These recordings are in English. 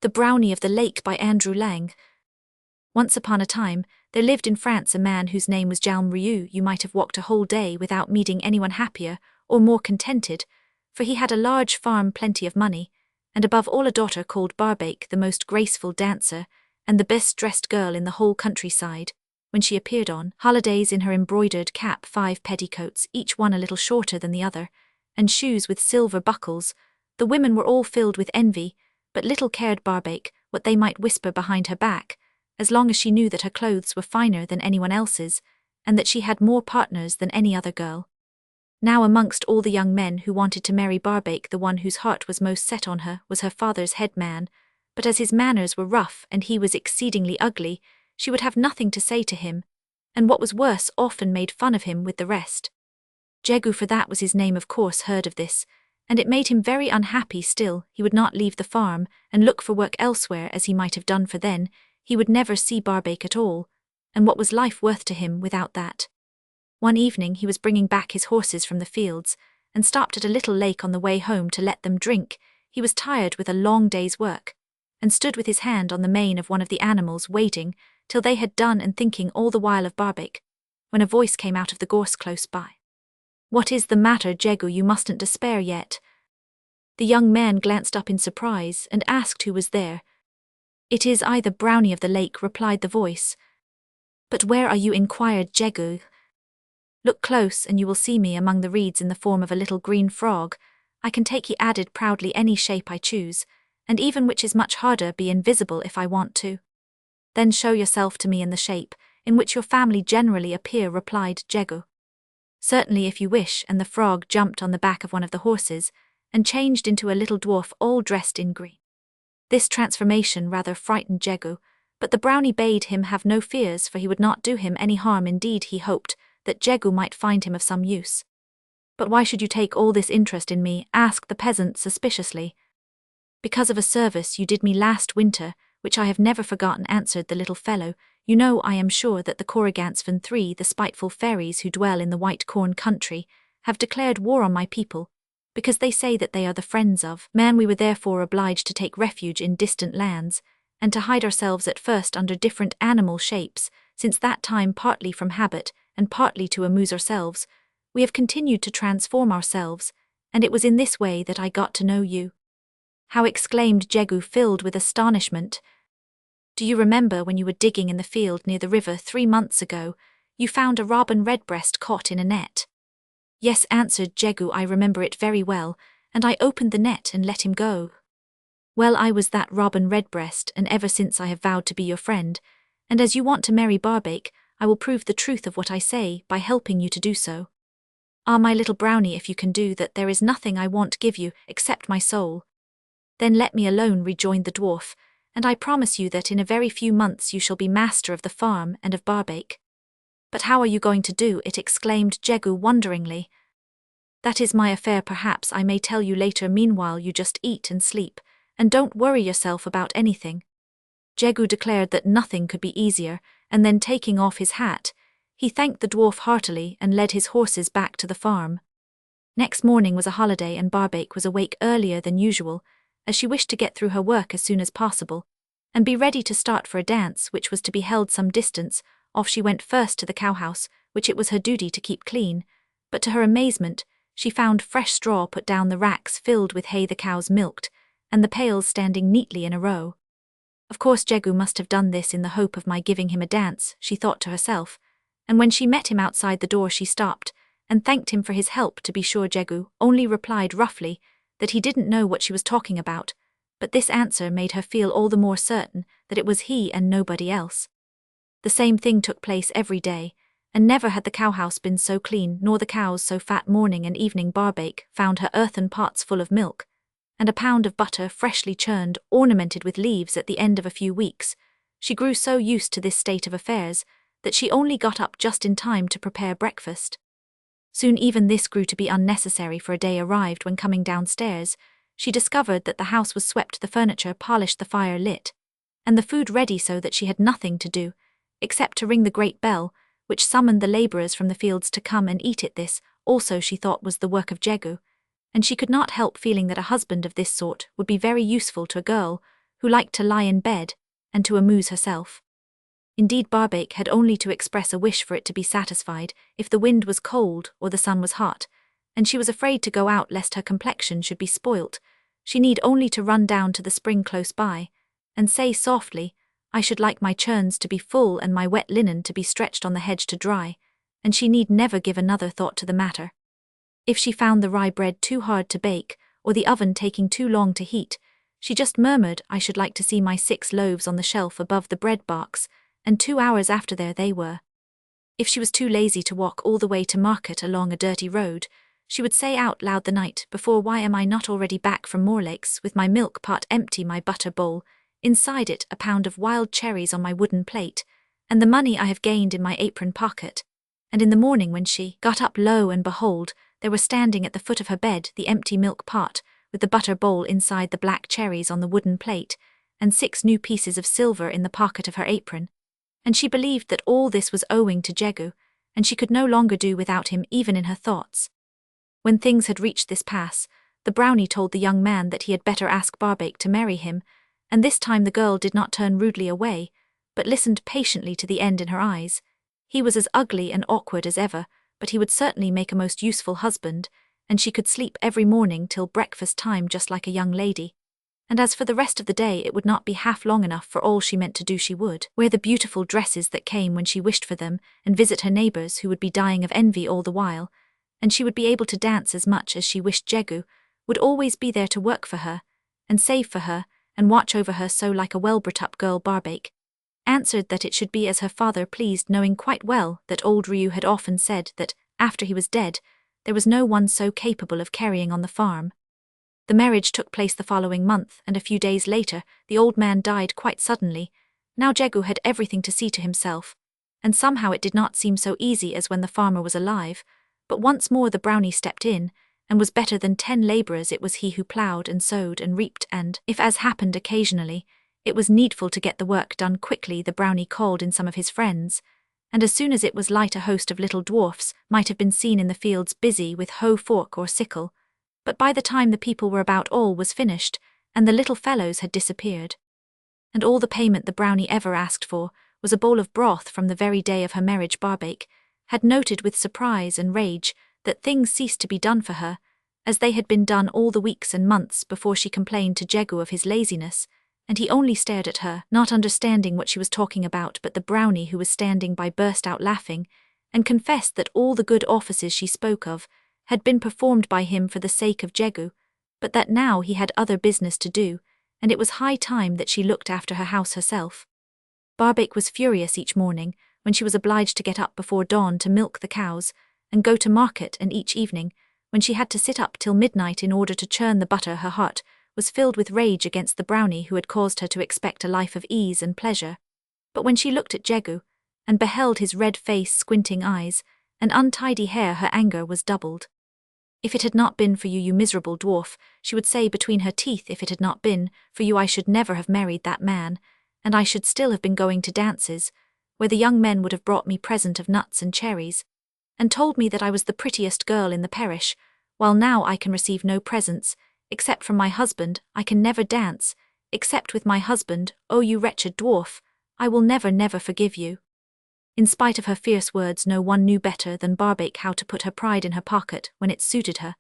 The Brownie of the Lake by Andrew Lang. Once upon a time, there lived in France a man whose name was Jalm Rieu. You might have walked a whole day without meeting anyone happier or more contented, for he had a large farm, plenty of money, and above all a daughter called Barbaik, the most graceful dancer, and the best-dressed girl in the whole countryside. When she appeared on holidays in her embroidered cap, 5 petticoats, each one a little shorter than the other, and shoes with silver buckles, the women were all filled with envy, but little cared Barbaik what they might whisper behind her back, as long as she knew that her clothes were finer than anyone else's, and that she had more partners than any other girl. Now amongst all the young men who wanted to marry Barbaik, the one whose heart was most set on her was her father's head man, but as his manners were rough and he was exceedingly ugly, she would have nothing to say to him, and what was worse, often made fun of him with the rest. Jegu, for that was his name, of course heard of this, and it made him very unhappy. Still, he would not leave the farm and look for work elsewhere as he might have done, for then he would never see Barbaik at all, and what was life worth to him without that? One evening he was bringing back his horses from the fields, and stopped at a little lake on the way home to let them drink. He was tired with a long day's work, and stood with his hand on the mane of one of the animals, waiting till they had done and thinking all the while of Barbaik, when a voice came out of the gorse close by. "What is the matter, Jegu? You mustn't despair yet." The young man glanced up in surprise and asked who was there. "It is I, the Brownie of the Lake," replied the voice. "But where are you?" inquired Jegu. "Look close and you will see me among the reeds in the form of a little green frog. I can take," he added proudly, "any shape I choose, and even, which is much harder, be invisible if I want to." "Then show yourself to me in the shape in which your family generally appear," replied Jegu. "Certainly, if you wish," and the frog jumped on the back of one of the horses and changed into a little dwarf all dressed in green. This transformation rather frightened Jegu, but the Brownie bade him have no fears, for he would not do him any harm. Indeed, he hoped that Jegu might find him of some use. "But why should you take all this interest in me?" asked the peasant suspiciously. "Because of a service you did me last winter, which I have never forgotten," answered the little fellow. "You know, I am sure, that the Corrigans van 3, the spiteful fairies who dwell in the white corn country, have declared war on my people, because they say that they are the friends of man. We were therefore obliged to take refuge in distant lands, and to hide ourselves at first under different animal shapes. Since that time, partly from habit, and partly to amuse ourselves, we have continued to transform ourselves, and it was in this way that I got to know you." "How?" exclaimed Jegu, filled with astonishment. "Do you remember when you were digging in the field near the river 3 months ago, you found a robin redbreast caught in a net?" "Yes," answered Jegu, "I remember it very well, and I opened the net and let him go." "Well, I was that robin redbreast, and ever since I have vowed to be your friend, and as you want to marry Barbaik, I will prove the truth of what I say by helping you to do so." "Ah, my little Brownie, if you can do that, there is nothing I won't give you, except my soul." "Then let me alone," rejoined the dwarf, "and I promise you that in a very few months you shall be master of the farm and of Barbaik." "But how are you going to do it?" exclaimed Jegu wonderingly. "That is my affair. Perhaps I may tell you later. Meanwhile you just eat and sleep, and don't worry yourself about anything." Jegu declared that nothing could be easier, and then taking off his hat, he thanked the dwarf heartily and led his horses back to the farm. Next morning was a holiday, and Barbaik was awake earlier than usual, as she wished to get through her work as soon as possible, and be ready to start for a dance which was to be held some distance off. She went first to the cowhouse, which it was her duty to keep clean, but to her amazement, she found fresh straw put down the racks filled with hay the cows milked, and the pails standing neatly in a row. "Of course Jegu must have done this in the hope of my giving him a dance," she thought to herself, and when she met him outside the door she stopped, and thanked him for his help. To be sure, Jegu only replied roughly that he didn't know what she was talking about, but this answer made her feel all the more certain that it was he and nobody else. The same thing took place every day, and never had the cowhouse been so clean, nor the cows so fat. Morning and evening Barbaik found her earthen pots full of milk, and a pound of butter freshly churned, ornamented with leaves. At the end of a few weeks, she grew so used to this state of affairs that she only got up just in time to prepare breakfast. Soon even this grew to be unnecessary, for a day arrived when, coming downstairs, she discovered that the house was swept, the furniture polished, the fire lit, and the food ready, so that she had nothing to do except to ring the great bell, which summoned the labourers from the fields to come and eat it. This also she thought was the work of Jegu, and she could not help feeling that a husband of this sort would be very useful to a girl who liked to lie in bed, and to amuse herself. Indeed, Barbaik had only to express a wish for it to be satisfied if the wind was cold or the sun was hot, and she was afraid to go out lest her complexion should be spoilt. She need only to run down to the spring close by, and say softly, "I should like my churns to be full and my wet linen to be stretched on the hedge to dry," and she need never give another thought to the matter. If she found the rye bread too hard to bake, or the oven taking too long to heat, she just murmured, "I should like to see my 6 loaves on the shelf above the bread box," and 2 hours after there they were. If she was too lazy to walk all the way to market along a dirty road, she would say out loud the night before, "Why am I not already back from Morlake's with my milk pot empty, my butter bowl, inside it a pound of wild cherries on my wooden plate, and the money I have gained in my apron pocket?" And in the morning when she got up, lo and behold, there were standing at the foot of her bed the empty milk pot, with the butter bowl inside the black cherries on the wooden plate, and 6 new pieces of silver in the pocket of her apron. And she believed that all this was owing to Jegu, and she could no longer do without him even in her thoughts. When things had reached this pass, the Brownie told the young man that he had better ask Barbaik to marry him, and this time the girl did not turn rudely away, but listened patiently to the end in her eyes. He was as ugly and awkward as ever, but he would certainly make a most useful husband, and she could sleep every morning till breakfast time just like a young lady. And as for the rest of the day, it would not be half long enough for all she meant to do. She would wear the beautiful dresses that came when she wished for them, and visit her neighbours who would be dying of envy all the while, and she would be able to dance as much as she wished. Jegu would always be there to work for her, and save for her, and watch over her, so like a well-brought-up girl. Barbaik answered that it should be as her father pleased, knowing quite well that old Ryu had often said that, after he was dead, there was no one so capable of carrying on the farm. The marriage took place the following month, and a few days later the old man died quite suddenly. Now Jegu had everything to see to himself, and somehow it did not seem so easy as when the farmer was alive, but once more the Brownie stepped in, and was better than 10 labourers. It was he who ploughed and sowed and reaped, and, if as happened occasionally, it was needful to get the work done quickly, the Brownie called in some of his friends, and as soon as it was light a host of little dwarfs might have been seen in the fields busy with hoe, fork or sickle. But by the time the people were about, all was finished, and the little fellows had disappeared. And all the payment the Brownie ever asked for was a bowl of broth from the very day of her marriage. Barbaik had noted with surprise and rage that things ceased to be done for her, as they had been done all the weeks and months before she complained to Jegu of his laziness, and he only stared at her, not understanding what she was talking about. But the Brownie, who was standing by, burst out laughing, and confessed that all the good offices she spoke of had been performed by him for the sake of Jegu, but that now he had other business to do, and it was high time that she looked after her house herself. Barbaik was furious each morning when she was obliged to get up before dawn to milk the cows and go to market, and each evening when she had to sit up till midnight in order to churn the butter. Her heart was filled with rage against the Brownie, who had caused her to expect a life of ease and pleasure. But when she looked at Jegu and beheld his red face, squinting eyes, and untidy hair, her anger was doubled. "If it had not been for you, you miserable dwarf," she would say between her teeth, "if it had not been for you, I should never have married that man, and I should still have been going to dances, where the young men would have brought me present of nuts and cherries, and told me that I was the prettiest girl in the parish, while now I can receive no presents, except from my husband. I can never dance, except with my husband. Oh, you wretched dwarf, I will never, never forgive you." In spite of her fierce words, no one knew better than Barbaik how to put her pride in her pocket when it suited her,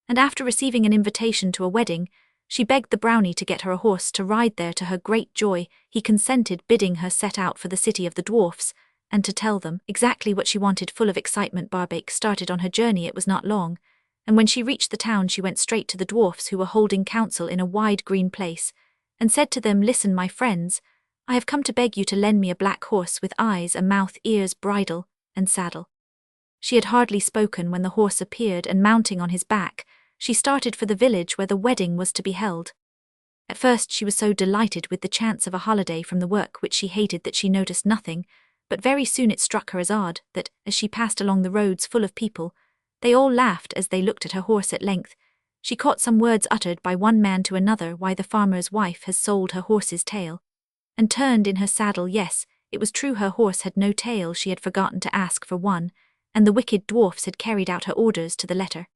and after receiving an invitation to a wedding, she begged the Brownie to get her a horse to ride there. To her great joy, he consented, bidding her set out for the city of the dwarfs, and to tell them exactly what she wanted. Full of excitement, Barbaik started on her journey. It was not long, and when she reached the town she went straight to the dwarfs, who were holding council in a wide green place, and said to them, "Listen, my friends, I have come to beg you to lend me a black horse with eyes, a mouth, ears, bridle, and saddle." She had hardly spoken when the horse appeared, and mounting on his back, she started for the village where the wedding was to be held. At first she was so delighted with the chance of a holiday from the work which she hated that she noticed nothing, but very soon it struck her as odd that, as she passed along the roads full of people, they all laughed as they looked at her horse. At length she caught some words uttered by one man to another, "Why, the farmer's wife has sold her horse's tail," and turned in her saddle. Yes, it was true, her horse had no tail. She had forgotten to ask for one, and the wicked dwarfs had carried out her orders to the letter.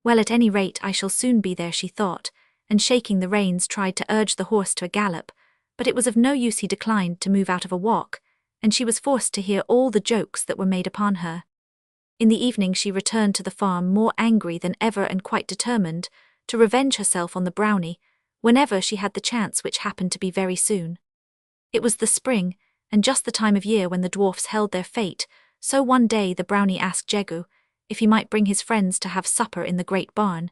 "Well, at any rate I shall soon be there," she thought, and shaking the reins tried to urge the horse to a gallop, but it was of no use. He declined to move out of a walk, and she was forced to hear all the jokes that were made upon her. In the evening she returned to the farm more angry than ever and quite determined to revenge herself on the Brownie whenever she had the chance, which happened to be very soon. It was the spring, and just the time of year when the dwarfs held their fete, so one day the Brownie asked Jegu if he might bring his friends to have supper in the great barn,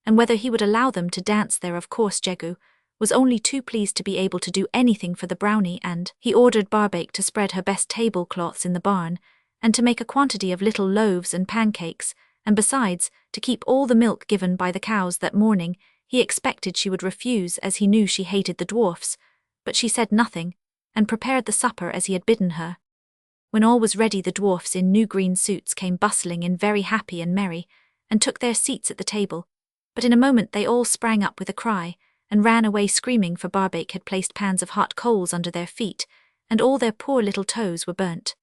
and whether he would allow them to dance there. Of course Jegu was only too pleased to be able to do anything for the Brownie, and he ordered Barbaik to spread her best tablecloths in the barn, and to make a quantity of little loaves and pancakes, and besides, to keep all the milk given by the cows that morning. He expected she would refuse, as he knew she hated the dwarfs, but she said nothing, and prepared the supper as he had bidden her. When all was ready, the dwarfs in new green suits came bustling in, very happy and merry, and took their seats at the table, but in a moment they all sprang up with a cry, and ran away screaming, for Barbaik had placed pans of hot coals under their feet, and all their poor little toes were burnt.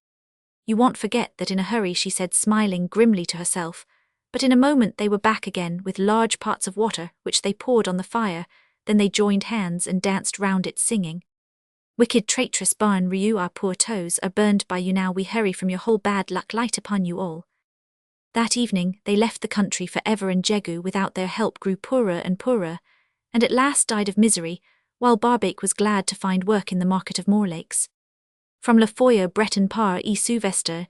"You won't forget that in a hurry," she said, smiling grimly to herself, but in a moment they were back again with large pots of water, which they poured on the fire. Then they joined hands and danced round it, singing, "Wicked traitress Barn Ryu, our poor toes are burned by you now. We hurry from your whole bad luck light upon you all." That evening they left the country for ever, and Jegu without their help grew poorer and poorer, and at last died of misery, while Barbaik was glad to find work in the market of Morlakes. From La Foyer Breton par e Souvester,